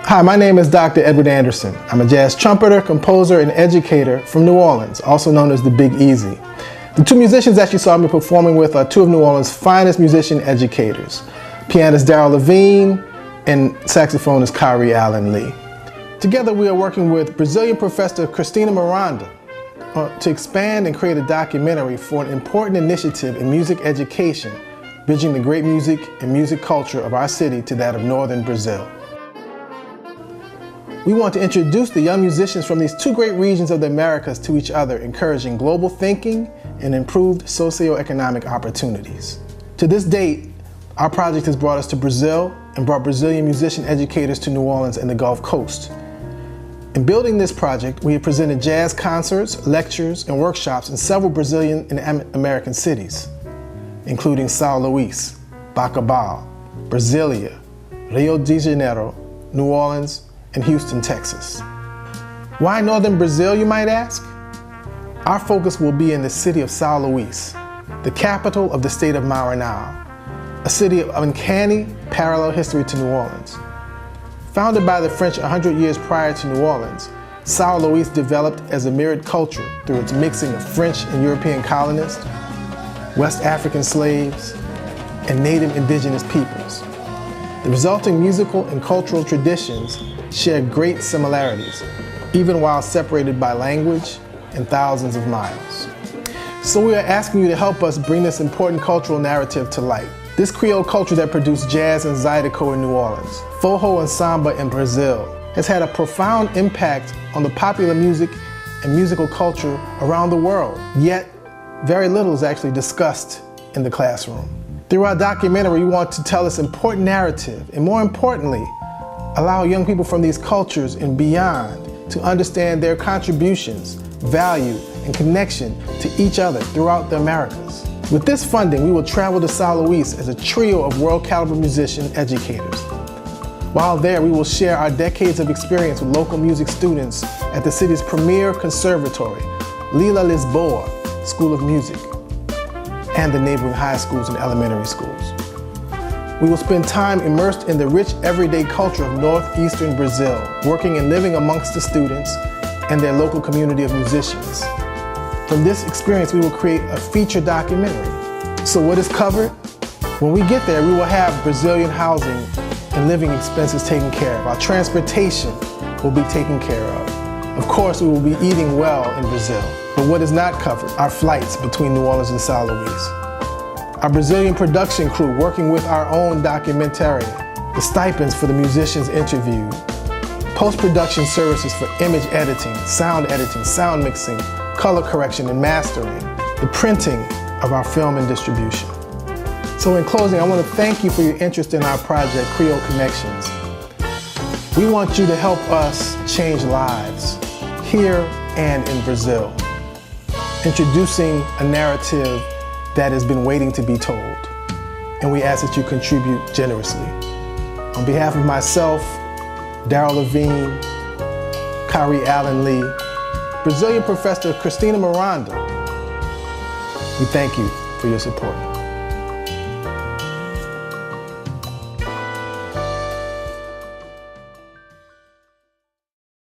Hi, my name is Dr. Edward Anderson. I'm a jazz trumpeter, composer, and educator from New Orleans, also known as the Big Easy. The two musicians that you saw me performing with are two of New Orleans' finest musician educators, pianist Darryl Levine and saxophonist Kyrie Allen Lee. Together we are working with Brazilian professor Cristina Miranda to expand and create a documentary for an important initiative in music education, bridging the great music and music culture of our city to that of northern Brazil. We want to introduce the young musicians from these two great regions of the Americas to each other, encouraging global thinking and improved socioeconomic opportunities. To this date, our project has brought us to Brazil and brought Brazilian musician educators to New Orleans and the Gulf Coast. In building this project, we have presented jazz concerts, lectures, and workshops in several Brazilian and American cities, including São Luís, Bacabal, Brasilia, Rio de Janeiro, New Orleans, and Houston, Texas. Why northern Brazil, you might ask? Our focus will be in the city of São Luís, the capital of the state of Maranhão, a city of uncanny parallel history to New Orleans. Founded by the French 100 years prior to New Orleans, São Luís developed as a mirrored culture through its mixing of French and European colonists, West African slaves, and native indigenous peoples. The resulting musical and cultural traditions share great similarities, even while separated by language and thousands of miles. So we are asking you to help us bring this important cultural narrative to light. This Creole culture that produced jazz and zydeco in New Orleans, forró and samba in Brazil, has had a profound impact on the popular music and musical culture around the world, yet very little is actually discussed in the classroom. Through our documentary, we want to tell this important narrative, and more importantly, allow young people from these cultures and beyond to understand their contributions, value, and connection to each other throughout the Americas. With this funding, we will travel to São Luís as a trio of world-caliber musician educators. While there, we will share our decades of experience with local music students at the city's premier conservatory, Lila Lisboa School of Music, and the neighboring high schools and elementary schools. We will spend time immersed in the rich everyday culture of northeastern Brazil, working and living amongst the students and their local community of musicians. From this experience, we will create a feature documentary. So what is covered? When we get there, we will have Brazilian housing and living expenses taken care of. Our transportation will be taken care of. Of course, we will be eating well in Brazil. But what is not covered? Our flights between New Orleans and São Luís. Our Brazilian production crew working with our own documentarian, the stipends for the musicians interviewed, post-production services for image editing, sound mixing, color correction and mastering, the printing of our film and distribution. So in closing, I want to thank you for your interest in our project, Creole Connections. We want you to help us change lives here and in Brazil, introducing a narrative that has been waiting to be told, and we ask that you contribute generously. On behalf of myself, Darryl Levine, Kyrie Allen Lee, Brazilian professor Cristina Miranda, we thank you for your support.